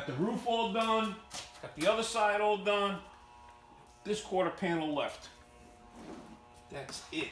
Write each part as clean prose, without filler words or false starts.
Got the roof all done. Got the other side all done. This quarter panel left. That's it.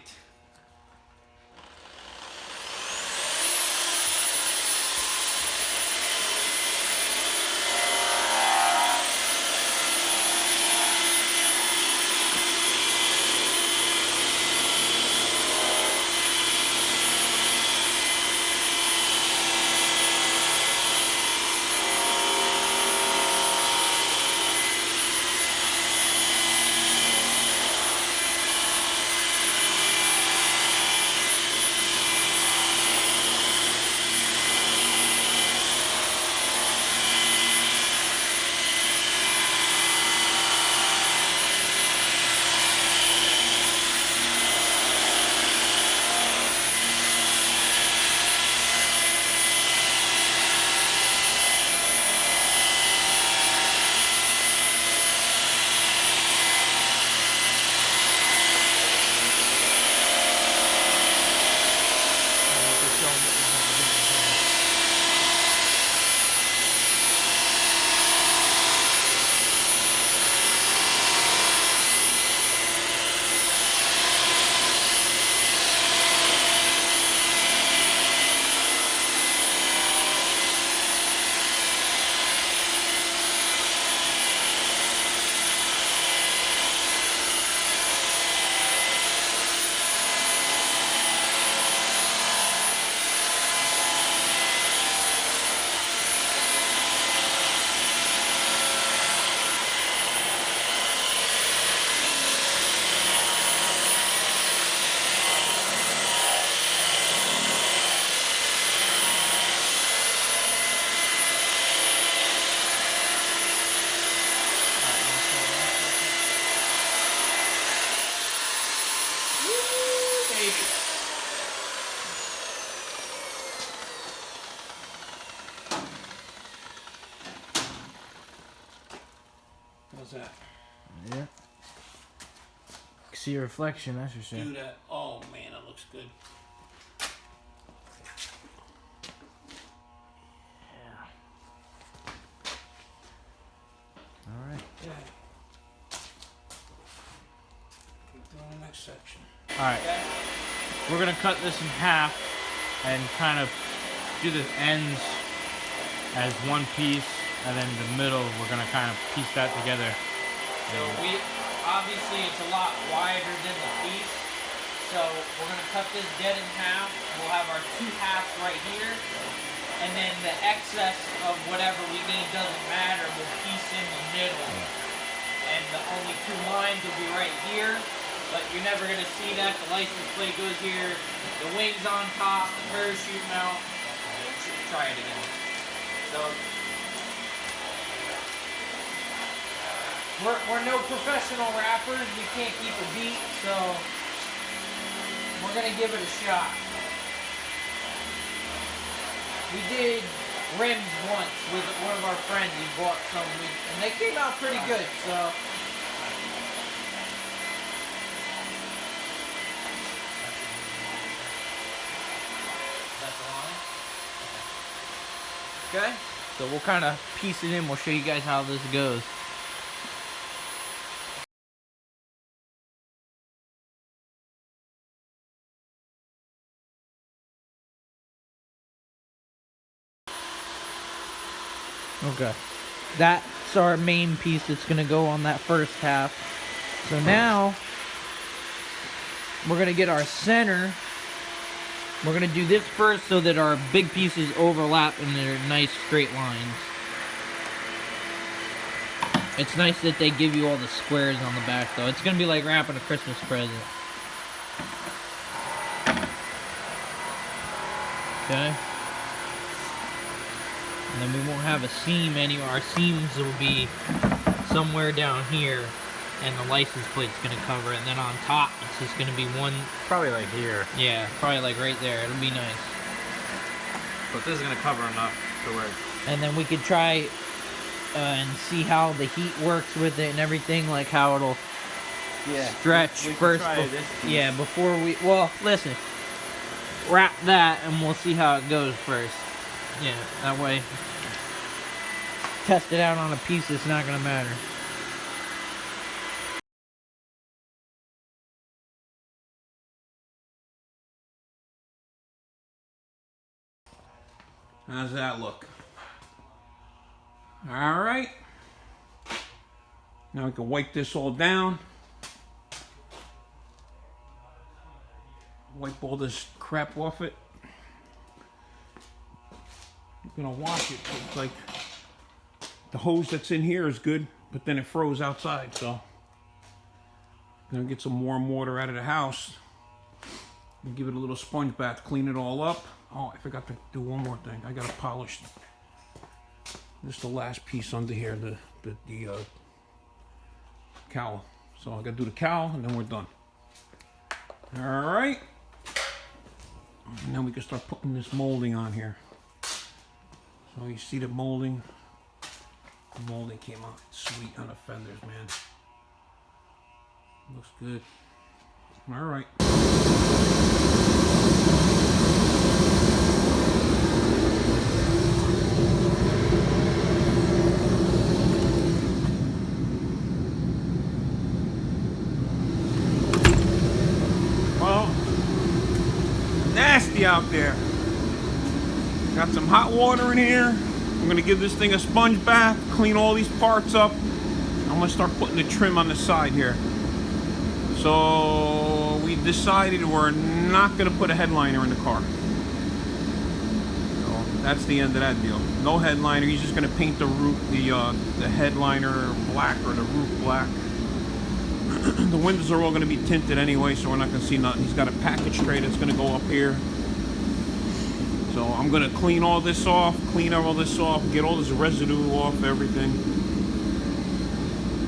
How's that? Yeah. See your reflection, that's for sure. Do that. Oh man, that looks good. Yeah. All right. Yeah. Keep doing the next section. All right. Okay. We're gonna cut this in half and kind of do the ends as one piece, and then the middle we're gonna kind of piece that together. So obviously it's a lot wider than the piece. So we're gonna cut this dead in half. We'll have our two halves right here, and then the excess of whatever we need doesn't matter. We'll piece in the middle, and the only two lines will be right here. But you're never gonna see that. The license plate goes here, the wings on top, the parachute mount. Try it again. So we're no professional rappers. We can't keep a beat, so we're gonna give it a shot. We did rims once with one of our friends. He bought some, and they came out pretty good. So. Okay, so we'll kind of piece it in. We'll show you guys how this goes. Okay, that's our main piece that's going to go on that first half. So now we're going to get our center. We're going to do this first so that our big pieces overlap and they're nice straight lines. It's nice that they give you all the squares on the back though. It's going to be like wrapping a Christmas present. Okay. And then we won't have a seam anywhere. Our seams will be somewhere down here, and the license plate's going to cover it. And then on top, it's just going to be one. Probably like here. Yeah, probably like right there. It'll be nice. But this is going to cover enough to where... And then we could try and see how the heat works with it and everything, like how it'll stretch we first. Try this piece. Yeah, before we... Well, listen. Wrap that, and we'll see how it goes first. Yeah, that way. test it out on a piece, it's not gonna matter. How's that look? All right. Now we can wipe this all down. Wipe all this crap off it. I'm gonna wash it. It's like the hose that's in here is good, but then it froze outside, so I'm gonna get some warm water out of the house and give it a little sponge bath, clean it all up. Oh, I forgot to do one more thing. I gotta polish this is the last piece under here, the cowl. So I gotta do the cowl and then we're done. All right. And then we can start putting this molding on here. So you see the molding. The molding came out sweet on the fenders, man. Looks good. All right. Nasty out there. Got some hot water in here. I'm gonna give this thing a sponge bath, clean all these parts up. I'm gonna start putting the trim on the side here. So we decided we're not gonna put a headliner in the car. So that's the end of that deal. No headliner. He's just gonna paint the roof, the headliner black or the roof black. The windows are all going to be tinted anyway, so we're not going to see nothing. He's got a package tray that's going to go up here. So I'm going to clean all this off, get all this residue off everything.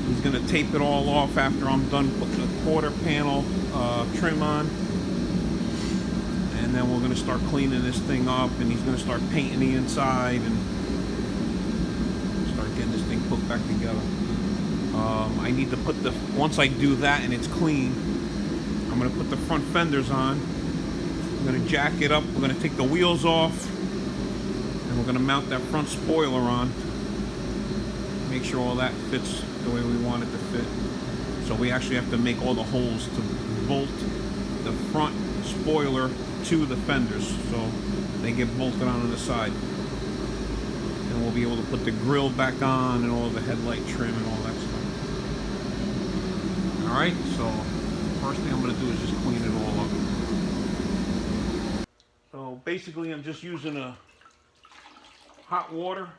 He's going to tape it all off after I'm done putting the quarter panel trim on. And then we're going to start cleaning this thing up, and he's going to start painting the inside and start getting this thing put back together. I need to put once I do that and it's clean, I'm going to put the front fenders on. I'm going to jack it up. We're going to take the wheels off and we're going to mount that front spoiler on. Make sure all that fits the way we want it to fit. So we actually have to make all the holes to bolt the front spoiler to the fenders so they get bolted on the side. And we'll be able to put the grill back on and all the headlight trim and all that stuff. Alright, so first thing I'm going to do is just clean it all up. So basically I'm just using a hot water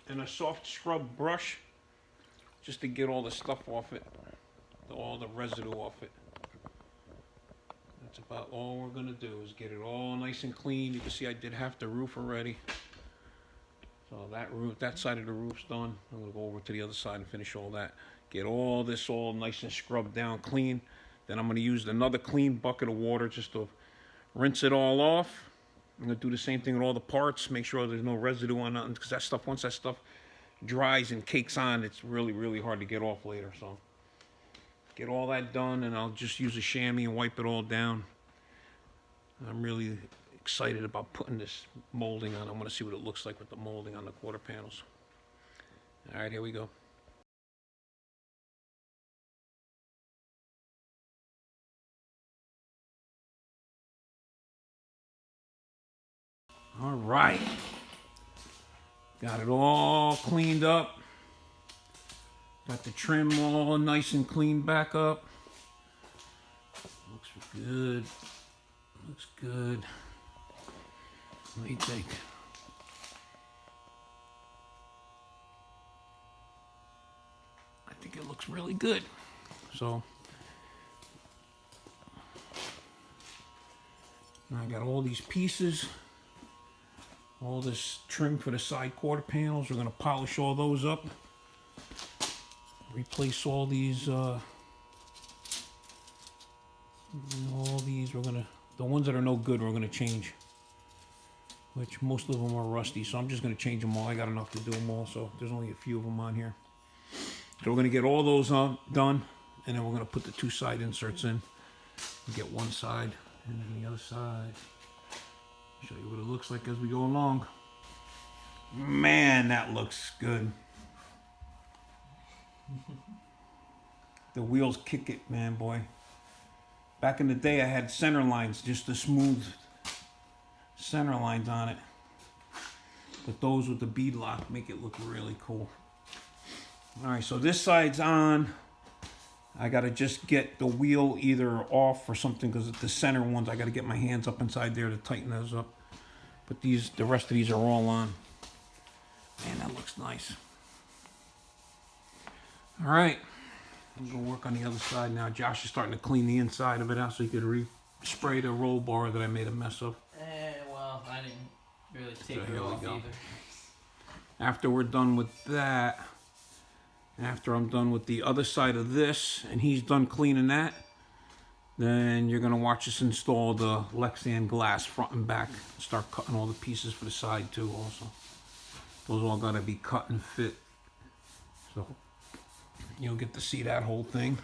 and a soft scrub brush just to get all the stuff off it, all the residue off it. That's about all we're going to do is get it all nice and clean. You can see I did half the roof already. So that side of the roof's done. I'm going to go over to the other side and finish all that. Get all this all nice and scrubbed down clean. Then I'm going to use another clean bucket of water just to rinse it all off. I'm going to do the same thing with all the parts. Make sure there's no residue on nothing, because that stuff, once that stuff dries and cakes on, it's really, really hard to get off later. So get all that done, and I'll just use a chamois and wipe it all down. I'm really excited about putting this molding on. I want to see what it looks like with the molding on the quarter panels. All right, here we go. All right, got it all cleaned up. Got the trim all nice and cleaned back up. Looks good. Looks good. What do you think? I think it looks really good. So now I got all these pieces. All this trim for the side quarter panels. We're going to polish all those up. Replace all these, all these. The ones that are no good, we're going to change. Which most of them are rusty, so I'm just going to change them all. I got enough to do them all, so there's only a few of them on here. So we're going to get all those done, and then we're going to put the two side inserts in. Get one side, and then the other side. Show you what it looks like as we go along. Man, that looks good. The wheels kick it, man, boy. Back in the day, I had center lines, just the smooth center lines on it. But those with the bead lock make it look really cool. All right, so this side's on. I gotta just get the wheel either off or something, because the center ones, I gotta get my hands up inside there to tighten those up. But these, the rest of these are all on. Man, that looks nice. All right, I'm gonna work on the other side now. Josh is starting to clean the inside of it out so he could re-spray the roll bar that I made a mess of. Well, I didn't really take So it here we off go. either. After we're done with that, after I'm done with the other side of this, and he's done cleaning that, then you're gonna watch us install the Lexan glass front and back. Start cutting all the pieces for the side too also. Those all gotta be cut and fit. So you'll get to see that whole thing.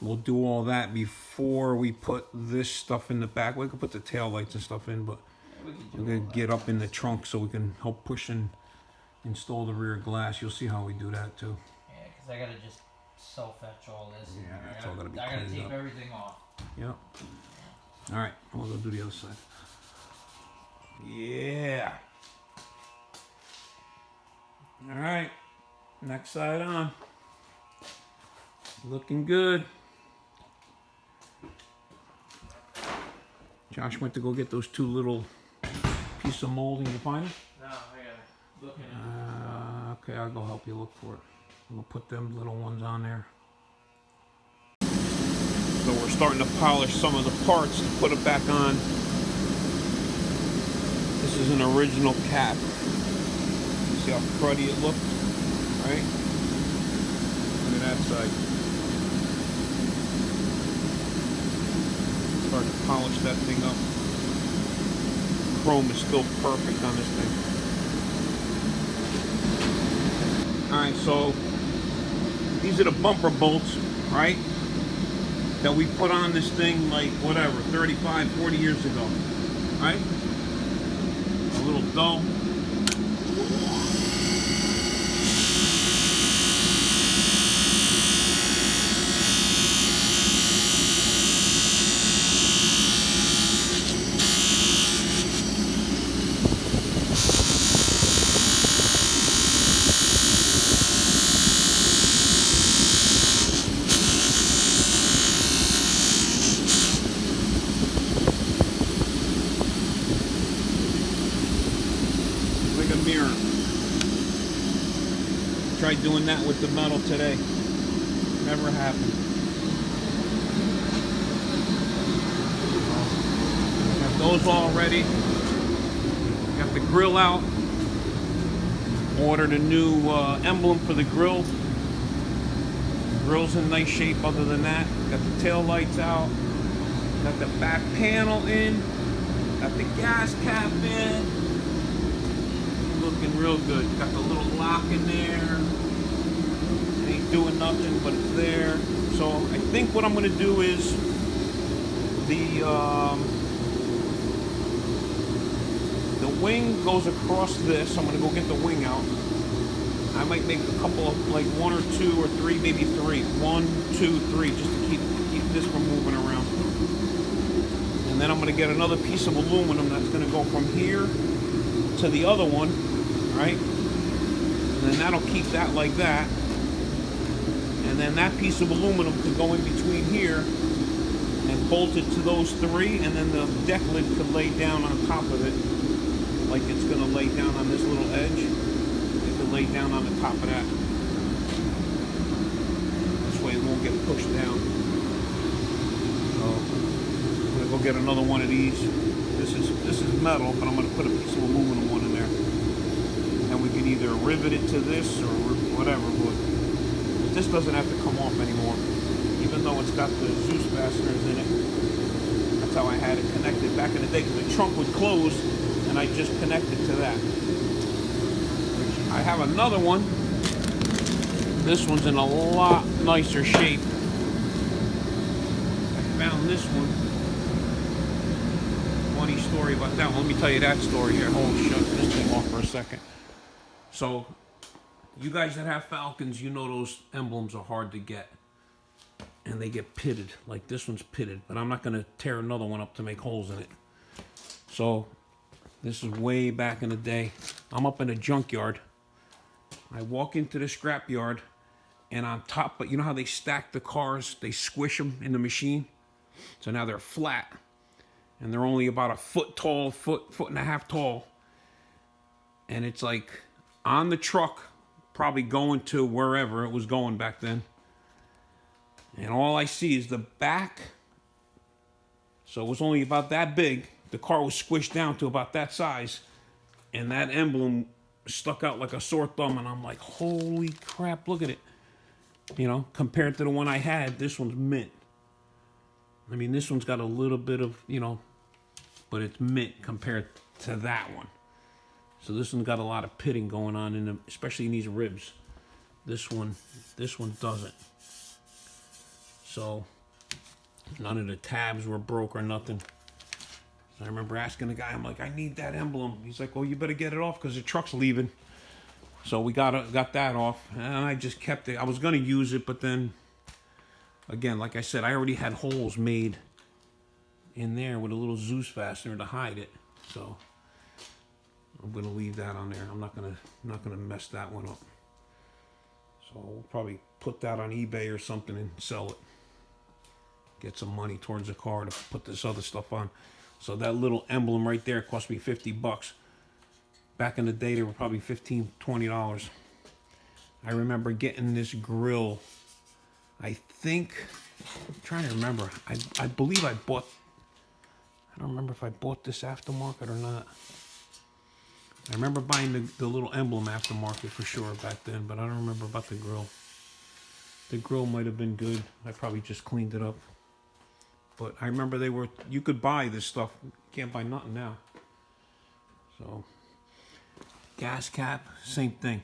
We'll do all that before we put this stuff in the back. We can put the tail lights and stuff in, but we're gonna get up in the trunk so we can help push and install the rear glass. You'll see how we do that too. Yeah, because I gotta just self-fetch all this. Yeah, I it's all gotta be I gotta cleaned tape up. everything off. Yep. All right, we'll go do the other side. Yeah. All right, next side on. Looking good. Josh went to go get those two little pieces of molding. You find them? No, I gotta look at it. Okay, I'll go help you look for it. I'm gonna put them little ones on there. So we're starting to polish some of the parts to put it back on. This is an original cap. See how cruddy it looked, right? Look at that side. Start to polish that thing up. Chrome is still perfect on this thing. Alright, so these are the bumper bolts, right? That we put on this thing like whatever, 35, 40 years ago, right? A little dull. Like a mirror. Tried doing that with the metal today. Never happened. Got those all ready. Got the grill out. Ordered a new emblem for the grill. Grill's in nice shape other than that. Got the tail lights out. Got the back panel in. Got the gas cap in. Looking real good. Got the little lock in there. It ain't doing nothing, but it's there. So I think what I'm gonna do is the wing goes across this. I'm gonna go get the wing out. I might make a couple of, like 1 or 2 or 3, maybe 3. 1, 2, 3, just to keep this from moving around. And then I'm gonna get another piece of aluminum that's gonna go from here to the other one, right? And then that'll keep that like that. And then that piece of aluminum could go in between here and bolt it to those 3, and then the deck lid could lay down on top of it, like it's gonna lay down on this little edge. It could lay down on the top of that. This way it won't get pushed down. So I'm gonna go get another one of these. This is metal, but I'm gonna put a piece of aluminum one in there. And we can either rivet it to this or whatever, but this doesn't have to come off anymore. Even though it's got the Zeus fasteners in it. That's how I had it connected back in the day, because the trunk would close and I just connected to that. I have another one. This one's in a lot nicer shape. I found this one. Funny story about that one. Let me tell you that story here. Hold shut this thing off for a second. So You guys that have Falcons, you know those emblems are hard to get. And they get pitted, like this one's pitted. But I'm not going to tear another one up to make holes in it. So, this is way back in the day. I'm up in a junkyard. I walk into the scrap yard, and on top, but you know how they stack the cars? They squish them in the machine? So now they're flat. And they're only about a foot tall, foot and a half tall. And it's like on the truck, probably going to wherever it was going back then. And all I see is the back. So it was only about that big. The car was squished down to about that size. And that emblem stuck out like a sore thumb. And I'm like, holy crap, look at it. You know, compared to the one I had, this one's mint. I mean, this one's got a little bit of, you know, but it's mint compared to that one. So this one's got a lot of pitting going on in them, especially in these ribs. This one doesn't. So none of the tabs were broke or nothing. So I remember asking the guy, I'm like, I need that emblem. He's like, well, you better get it off because the truck's leaving. So we got that off, and I just kept it. I was gonna use it, but then again, like I said, I already had holes made in there with a little Zeus fastener to hide it. So I'm gonna leave that on there. I'm not gonna mess that one up. So we'll probably put that on eBay or something and sell it. Get some money towards the car to put this other stuff on. So that little emblem right there cost me $50. Back in the day, they were probably $15, $20. I remember getting this grill. I think, I'm trying to remember. I believe I bought, I don't remember if I bought this aftermarket or not. I remember buying the little emblem aftermarket for sure back then, but I don't remember about the grill. The grill might have been good. I probably just cleaned it up. But I remember you could buy this stuff. You can't buy nothing now. So, gas cap, same thing.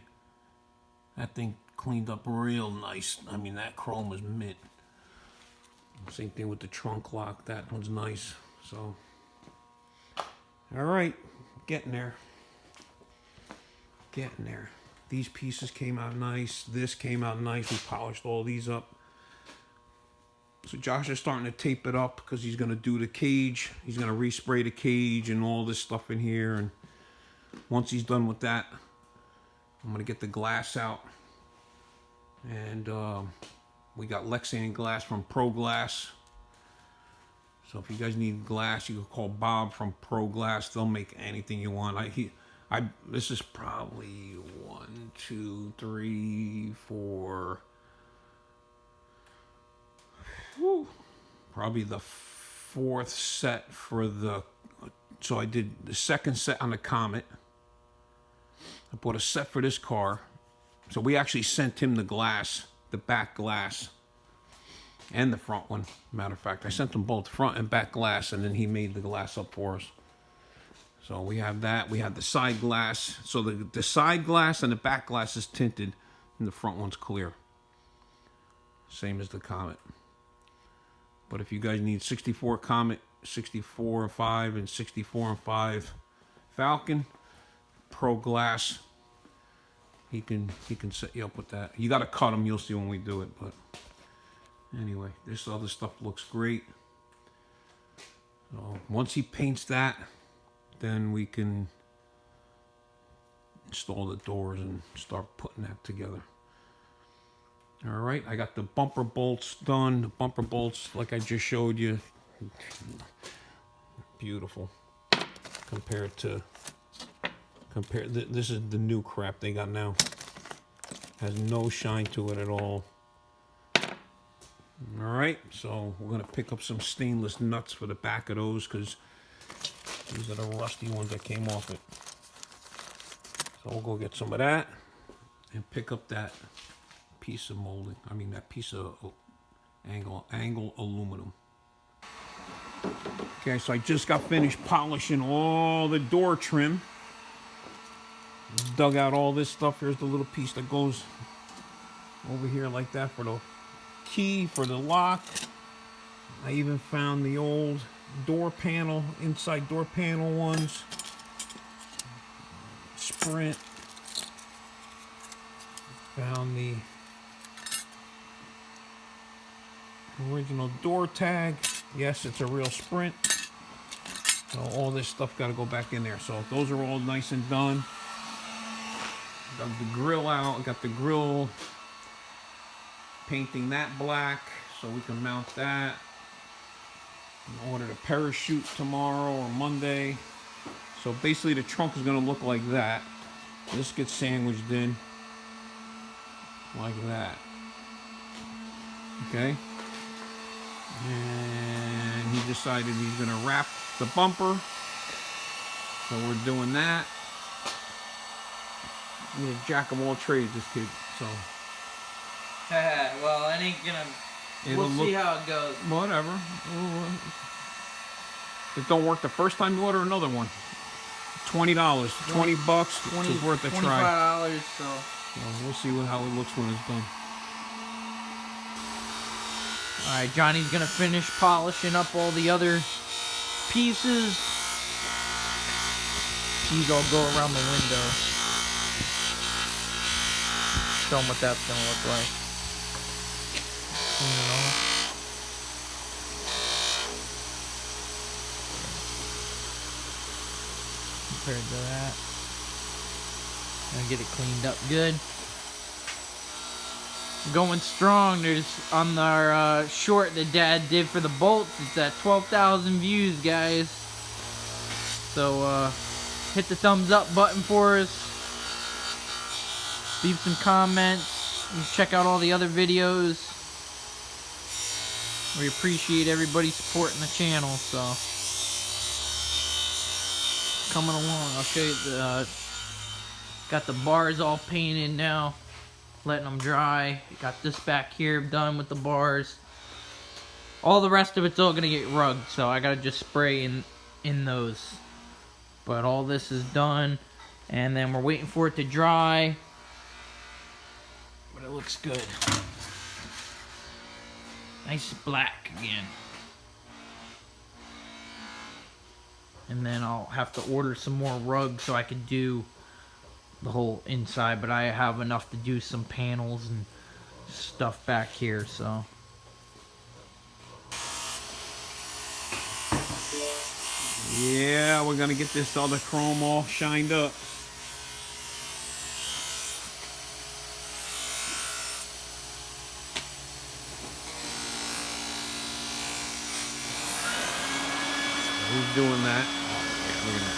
That thing cleaned up real nice. I mean, that chrome was mint. Same thing with the trunk lock. That one's nice. So, all right, getting there. Getting there. These pieces came out nice. This came out nice. We polished all these up. So Josh is starting to tape it up because he's going to do the cage. He's going to respray the cage and all this stuff in here. And once he's done with that, I'm going to get the glass out. And we got Lexan glass from Pro Glass. So if you guys need glass, you can call Bob from Pro Glass. They'll make anything you want. This is probably 1, 2, 3, 4. Whew, probably the 4th set for the. So I did the 2nd set on the Comet. I bought a set for this car. So we actually sent him the glass, the back glass, and the front one. Matter of fact, I sent them both front and back glass, and then he made the glass up for us. So we have that. We have the side glass. So the side glass and the back glass is tinted, and the front one's clear. Same as the Comet. But if you guys need 64 Comet, 64 and 5, and 64 and 5 Falcon, Pro Glass, he can set you up with that. You got to cut them. You'll see when we do it. But anyway, this other stuff looks great. So once he paints that, then we can install the doors and start putting that together. All right, I got the bumper bolts done. The bumper bolts, like I just showed you, beautiful. This is the new crap they got now. Has no shine to it at all. All right, so we're gonna pick up some stainless nuts for the back of those because these are the rusty ones that came off it. So we'll go get some of that and pick up that piece of molding. I mean that piece of angle aluminum. Okay, so I just got finished polishing all the door trim. Dug out all this stuff. Here's the little piece that goes over here like that for the key, for the lock. I even found the old door panel, inside door panel ones. Sprint. Found the original door tag. Yes, it's a real Sprint. So all this stuff got to go back in there. So those are all nice and done. Got the grill out. Got the grill, painting that black so we can mount that. And order the parachute tomorrow or Monday. So basically the trunk is going to look like that. This gets sandwiched in like that. Okay. And he decided he's going to wrap the bumper. So we're doing that. He's a jack of all trades, this kid. So well, it ain't gonna. it'll We'll see how it goes. whatever. If it don't work the first time, you order another one. $20, $20. It's worth a try. $25. So We'll see how it looks when it's done. all right, Johnny's gonna finish polishing up all the other pieces. These all go around the window. Show them what that's gonna look like. Clean it off. Compared to that, gonna get it cleaned up good. Going strong. There's on our short that Dad did for the bolts. It's at 12,000 views, guys. So hit the thumbs up button for us. Leave some comments. And check out all the other videos. We appreciate everybody supporting the channel. So coming along. I'll show you the got the bars all painted now. Letting them dry. Got this back here done with the bars. All the rest of it's all gonna get rugged, so I gotta just spray in those. But all this is done, and then we're waiting for it to dry. But it looks good. Nice black again. And then I'll have to order some more rugs so I can do the whole inside, but I have enough to do some panels and stuff back here, so. Yeah, we're gonna get this other chrome all shined up. Who's doing that? Yeah, look at that.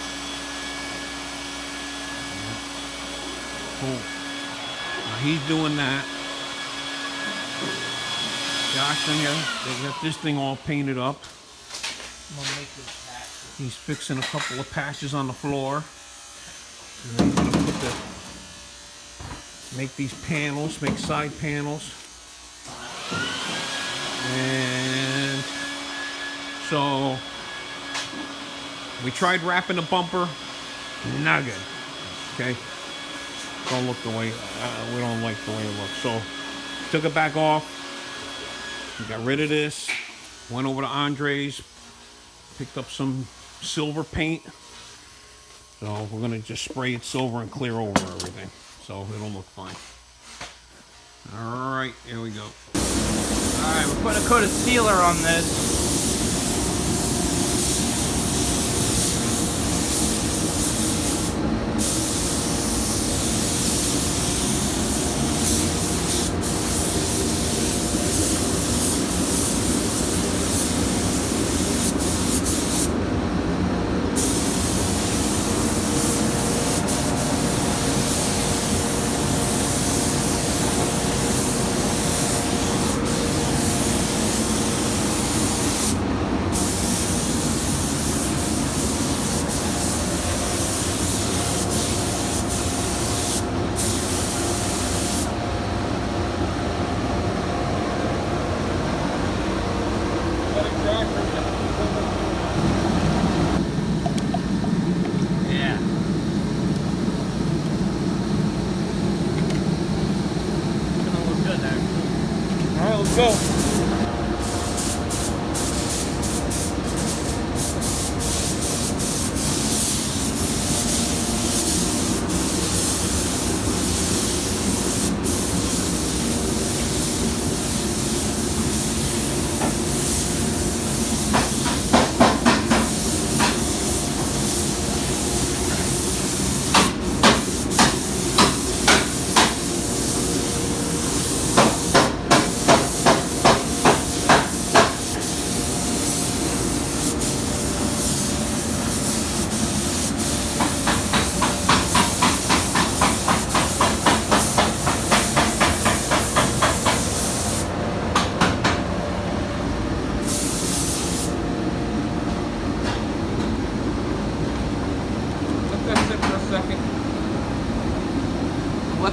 Cool. Now he's doing that. Josh, they got this thing all painted up. I'm gonna make this patch. He's fixing a couple of patches on the floor. And then he's gonna make these panels, make side panels. And so we tried wrapping the bumper, not good. Okay. Don't look the way, we don't like the way it looks. So, took it back off. We got rid of this. Went over to Andre's. Picked up some silver paint. So, we're going to just spray it silver and clear over everything. So, it'll look fine. Alright, here we go. Alright, we're putting a coat of sealer on this.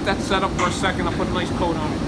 let that set up for a second. I'll put a nice coat on it.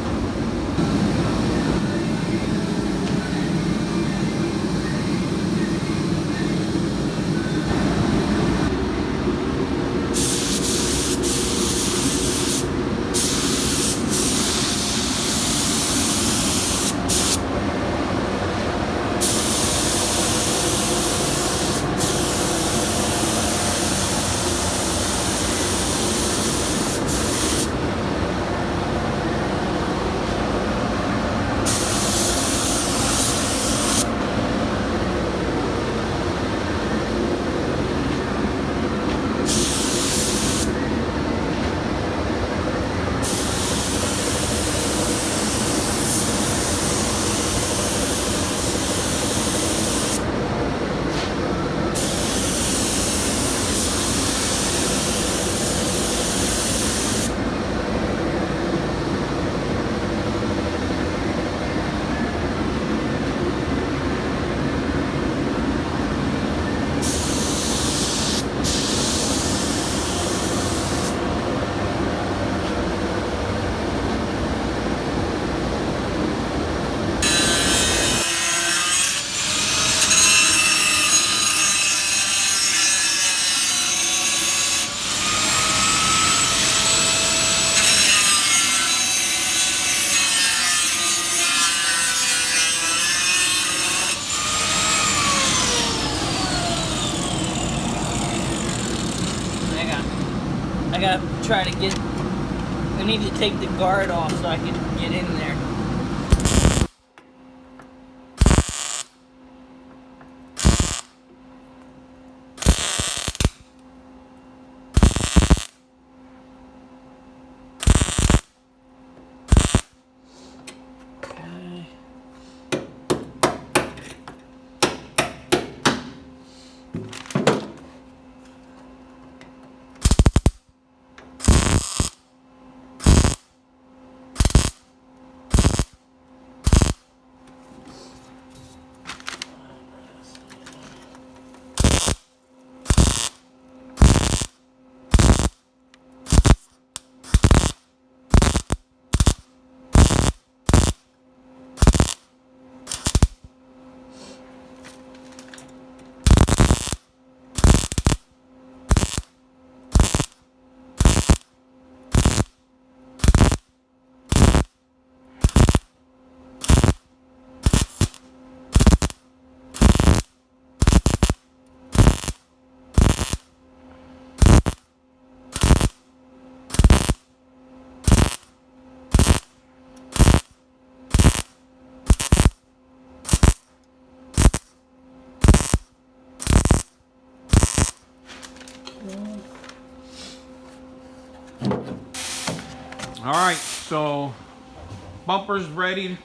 I gotta try to get, I need to take the guard off so I can get in there. All right, so bumper's ready.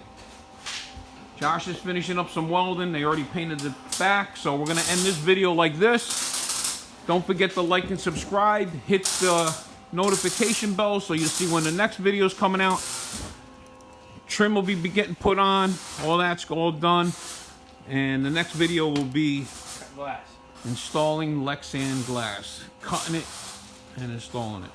Josh is finishing up some welding. They already painted the back, so we're gonna end this video like this. Don't forget to like and subscribe. Hit the notification bell so you'll see when the next video is coming out. Trim will be getting put on. All that's all done. And the next video will be Glass. installing Lexan glass. Cutting it and installing it.